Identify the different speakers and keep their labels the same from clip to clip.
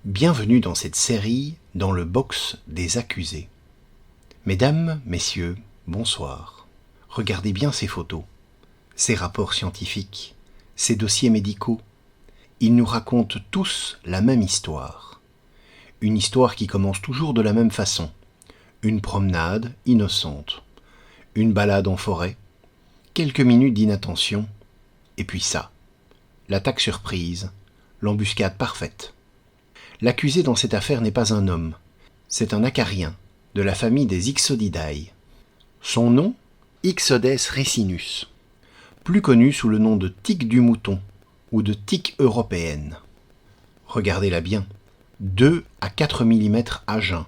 Speaker 1: Bienvenue dans cette série dans le box des accusés. Mesdames, messieurs, bonsoir. Regardez bien ces photos, ces rapports scientifiques, ces dossiers médicaux. Ils nous racontent tous la même histoire. Une histoire qui commence toujours de la même façon. Une promenade innocente. Une balade en forêt. Quelques minutes d'inattention. Et puis ça. L'attaque surprise. L'embuscade parfaite. L'accusé dans cette affaire n'est pas un homme, c'est un acarien, de la famille des Ixodidae. Son nom, Ixodes ricinus, plus connu sous le nom de tique du mouton ou de tique européenne. Regardez-la bien, 2 à 4 mm à jeun.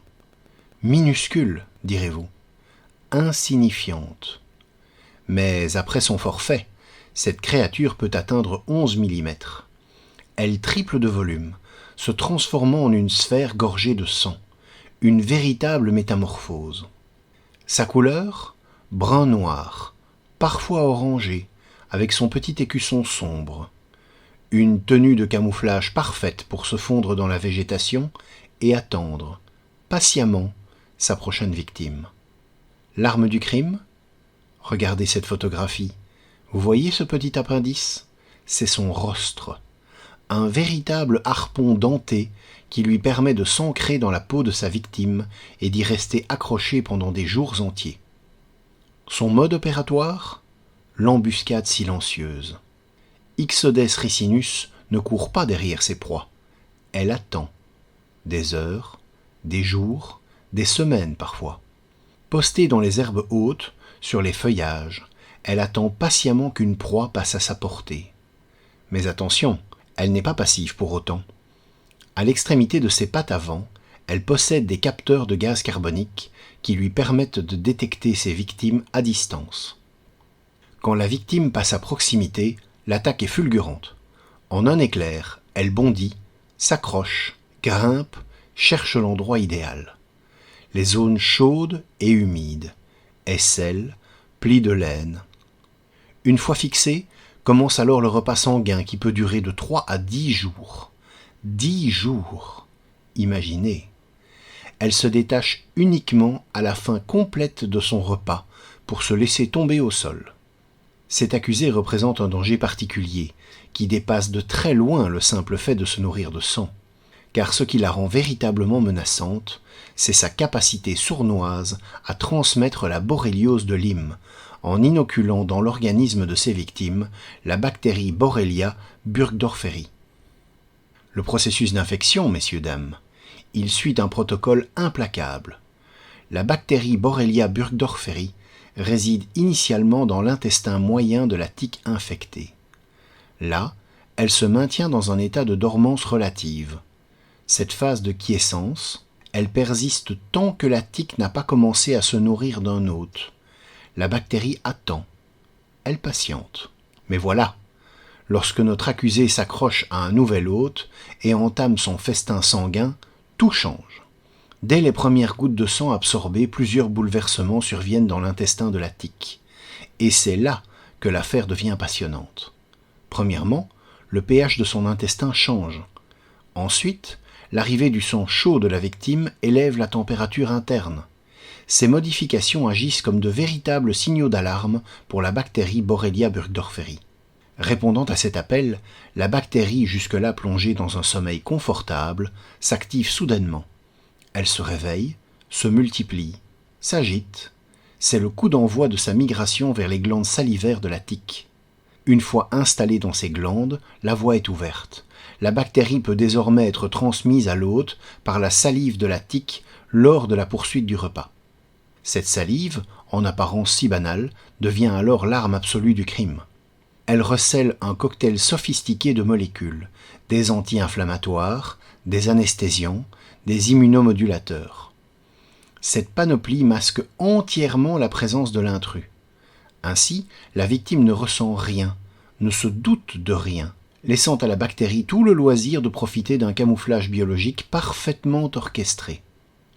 Speaker 1: Minuscule, direz-vous, insignifiante. Mais après son forfait, cette créature peut atteindre 11 mm. Elle triple de volume, se transformant en une sphère gorgée de sang, une véritable métamorphose. Sa couleur, brun-noir, parfois orangé, avec son petit écusson sombre. Une tenue de camouflage parfaite pour se fondre dans la végétation et attendre, patiemment, sa prochaine victime. L'arme du crime ? Regardez cette photographie. Vous voyez ce petit appendice ? C'est son rostre. Un véritable harpon denté qui lui permet de s'ancrer dans la peau de sa victime et d'y rester accroché pendant des jours entiers. Son mode opératoire ? L'embuscade silencieuse. Ixodes ricinus ne court pas derrière ses proies. Elle attend. Des heures, des jours, des semaines parfois. Postée dans les herbes hautes, sur les feuillages, elle attend patiemment qu'une proie passe à sa portée. Mais attention, elle n'est pas passive pour autant. À l'extrémité de ses pattes avant, elle possède des capteurs de gaz carbonique qui lui permettent de détecter ses victimes à distance. Quand la victime passe à proximité, l'attaque est fulgurante. En un éclair, elle bondit, s'accroche, grimpe, cherche l'endroit idéal. Les zones chaudes et humides, aisselles, plis de laine. Une fois fixée, commence alors le repas sanguin qui peut durer de 3 à 10 jours. 10 jours, imaginez. Elle se détache uniquement à la fin complète de son repas pour se laisser tomber au sol. Cet accusé représente un danger particulier qui dépasse de très loin le simple fait de se nourrir de sang, car ce qui la rend véritablement menaçante, c'est sa capacité sournoise à transmettre la borréliose de Lyme, en inoculant dans l'organisme de ses victimes la bactérie Borrelia burgdorferi. Le processus d'infection, messieurs, dames, il suit un protocole implacable. La bactérie Borrelia burgdorferi réside initialement dans l'intestin moyen de la tique infectée. Là, elle se maintient dans un état de dormance relative. Cette phase de quiescence, elle persiste tant que la tique n'a pas commencé à se nourrir d'un hôte. La bactérie attend, elle patiente. Mais voilà, lorsque notre accusé s'accroche à un nouvel hôte et entame son festin sanguin, tout change. Dès les premières gouttes de sang absorbées, plusieurs bouleversements surviennent dans l'intestin de la tique. Et c'est là que l'affaire devient passionnante. Premièrement, le pH de son intestin change. Ensuite, l'arrivée du sang chaud de la victime élève la température interne. Ces modifications agissent comme de véritables signaux d'alarme pour la bactérie Borrelia burgdorferi. Répondant à cet appel, la bactérie, jusque-là plongée dans un sommeil confortable, s'active soudainement. Elle se réveille, se multiplie, s'agite. C'est le coup d'envoi de sa migration vers les glandes salivaires de la tique. Une fois installée dans ces glandes, la voie est ouverte. La bactérie peut désormais être transmise à l'hôte par la salive de la tique lors de la poursuite du repas. Cette salive, en apparence si banale, devient alors l'arme absolue du crime. Elle recèle un cocktail sophistiqué de molécules, des anti-inflammatoires, des anesthésiants, des immunomodulateurs. Cette panoplie masque entièrement la présence de l'intrus. Ainsi, la victime ne ressent rien, ne se doute de rien, laissant à la bactérie tout le loisir de profiter d'un camouflage biologique parfaitement orchestré.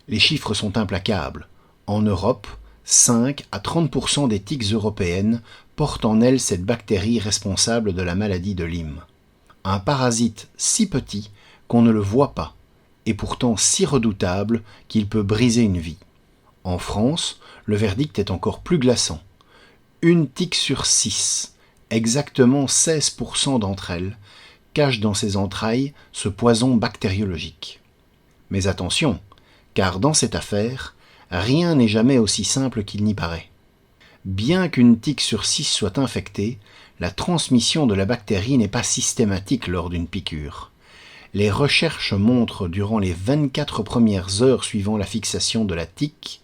Speaker 1: Les chiffres sont implacables. En Europe, 5 à 30% des tiques européennes portent en elles cette bactérie responsable de la maladie de Lyme. Un parasite si petit qu'on ne le voit pas et pourtant si redoutable qu'il peut briser une vie. En France, le verdict est encore plus glaçant. Une tique sur 6, exactement 16% d'entre elles, cache dans ses entrailles ce poison bactériologique. Mais attention, car dans cette affaire, rien n'est jamais aussi simple qu'il n'y paraît. Bien qu'une tique sur 6 soit infectée, la transmission de la bactérie n'est pas systématique lors d'une piqûre. Les recherches montrent durant les 24 premières heures suivant la fixation de la tique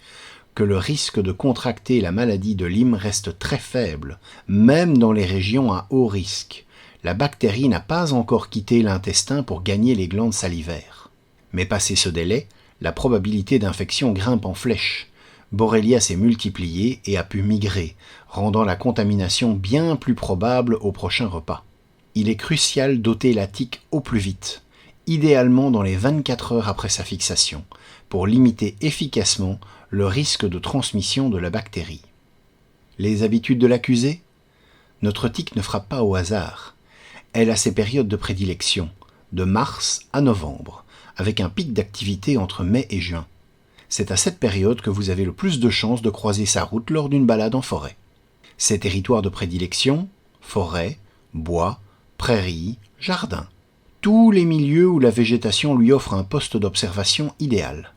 Speaker 1: que le risque de contracter la maladie de Lyme reste très faible, même dans les régions à haut risque. La bactérie n'a pas encore quitté l'intestin pour gagner les glandes salivaires. Mais passé ce délai, la probabilité d'infection grimpe en flèche. Borrelia s'est multiplié et a pu migrer, rendant la contamination bien plus probable au prochain repas. Il est crucial d'ôter la tique au plus vite, idéalement dans les 24 heures après sa fixation, pour limiter efficacement le risque de transmission de la bactérie. Les habitudes de l'accusé ? Notre tique ne frappe pas au hasard. Elle a ses périodes de prédilection, de mars à novembre, avec un pic d'activité entre mai et juin. C'est à cette période que vous avez le plus de chances de croiser sa route lors d'une balade en forêt. Ses territoires de prédilection, forêt, bois, prairies, jardins. Tous les milieux où la végétation lui offre un poste d'observation idéal.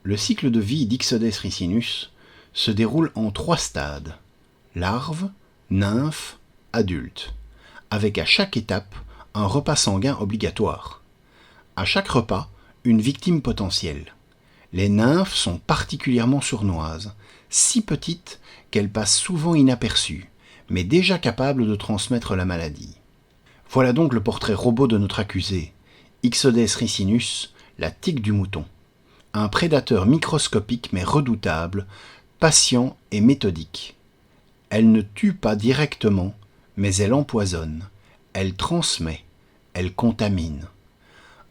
Speaker 1: Le cycle de vie d'Ixodes ricinus se déroule en 3 stades, larve, nymphe, adulte, avec à chaque étape un repas sanguin obligatoire. À chaque repas, une victime potentielle. Les nymphes sont particulièrement sournoises, si petites qu'elles passent souvent inaperçues, mais déjà capables de transmettre la maladie. Voilà donc le portrait robot de notre accusé, Ixodes ricinus, la tique du mouton. Un prédateur microscopique mais redoutable, patient et méthodique. Elle ne tue pas directement, mais elle empoisonne, elle transmet, elle contamine.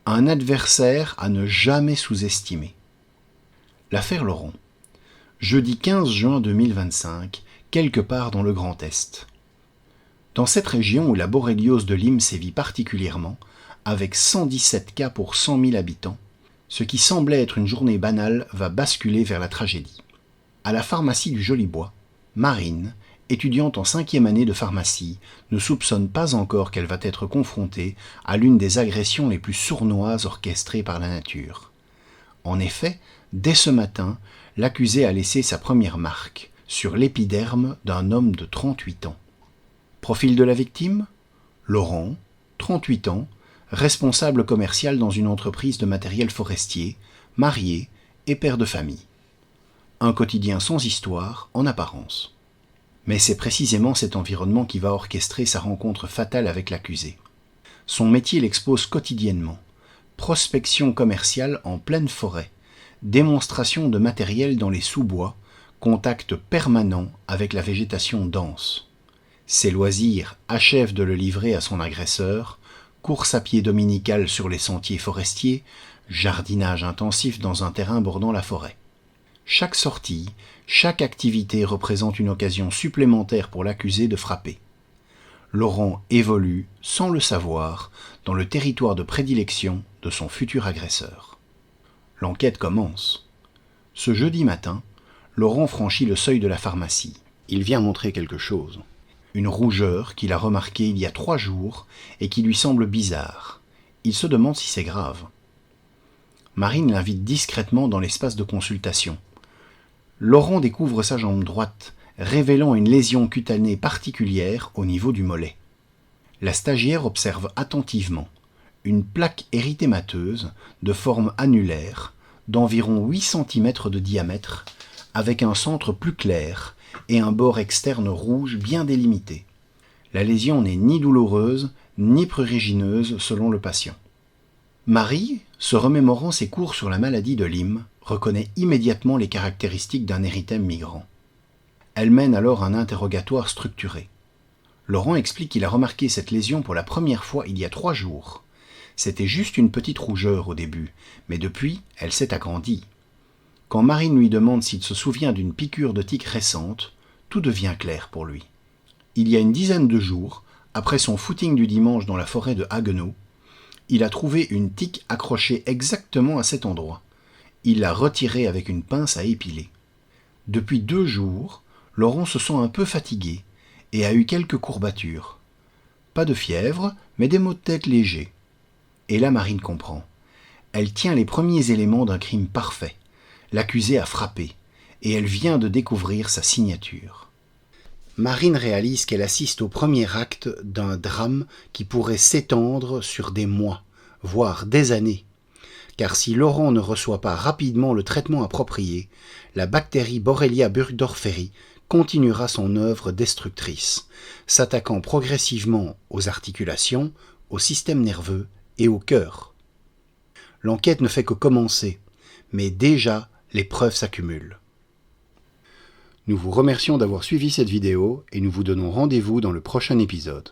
Speaker 1: Un adversaire à ne jamais sous-estimer. L'affaire Laurent. Jeudi 15 juin 2025, quelque part dans le Grand Est. Dans cette région où la borréliose de Lyme sévit particulièrement, avec 117 cas pour 100 000 habitants, ce qui semblait être une journée banale va basculer vers la tragédie. À la pharmacie du Jolibois, Marine, étudiante en 5e année de pharmacie, ne soupçonne pas encore qu'elle va être confrontée à l'une des agressions les plus sournoises orchestrées par la nature. En effet, dès ce matin, l'accusé a laissé sa première marque sur l'épiderme d'un homme de 38 ans. Profil de la victime ? Laurent, 38 ans, responsable commercial dans une entreprise de matériel forestier, marié et père de famille. Un quotidien sans histoire en apparence. Mais c'est précisément cet environnement qui va orchestrer sa rencontre fatale avec l'accusé. Son métier l'expose quotidiennement. Prospection commerciale en pleine forêt, démonstration de matériel dans les sous-bois, contact permanent avec la végétation dense. Ses loisirs achèvent de le livrer à son agresseur, course à pied dominicale sur les sentiers forestiers, jardinage intensif dans un terrain bordant la forêt. Chaque sortie, chaque activité représente une occasion supplémentaire pour l'accusé de frapper. Laurent évolue, sans le savoir, dans le territoire de prédilection de son futur agresseur. L'enquête commence. Ce jeudi matin, Laurent franchit le seuil de la pharmacie. Il vient montrer quelque chose. Une rougeur qu'il a remarquée il y a 3 jours et qui lui semble bizarre. Il se demande si c'est grave. Marine l'invite discrètement dans l'espace de consultation. Laurent découvre sa jambe droite, révélant une lésion cutanée particulière au niveau du mollet. La stagiaire observe attentivement une plaque érythémateuse de forme annulaire d'environ 8 cm de diamètre avec un centre plus clair et un bord externe rouge bien délimité. La lésion n'est ni douloureuse ni prurigineuse selon le patient. Marie, se remémorant ses cours sur la maladie de Lyme, reconnaît immédiatement les caractéristiques d'un érythème migrant. Elle mène alors un interrogatoire structuré. Laurent explique qu'il a remarqué cette lésion pour la première fois il y a 3 jours. C'était juste une petite rougeur au début, mais depuis, elle s'est agrandie. Quand Marine lui demande s'il se souvient d'une piqûre de tique récente, tout devient clair pour lui. Il y a une dizaine de jours, après son footing du dimanche dans la forêt de Haguenau, Il a trouvé une tique accrochée exactement à cet endroit. Il l'a retirée avec une pince à épiler. Depuis 2 jours, Laurent se sent un peu fatigué et a eu quelques courbatures. Pas de fièvre, mais des maux de tête légers. Et là, Marine comprend. Elle tient les premiers éléments d'un crime parfait. L'accusé a frappé, et elle vient de découvrir sa signature. Marine réalise qu'elle assiste au premier acte d'un drame qui pourrait s'étendre sur des mois, voire des années. Car si Laurent ne reçoit pas rapidement le traitement approprié, la bactérie Borrelia burgdorferi continuera son œuvre destructrice, s'attaquant progressivement aux articulations, au système nerveux et au cœur. L'enquête ne fait que commencer, mais déjà les preuves s'accumulent. Nous vous remercions d'avoir suivi cette vidéo et nous vous donnons rendez-vous dans le prochain épisode.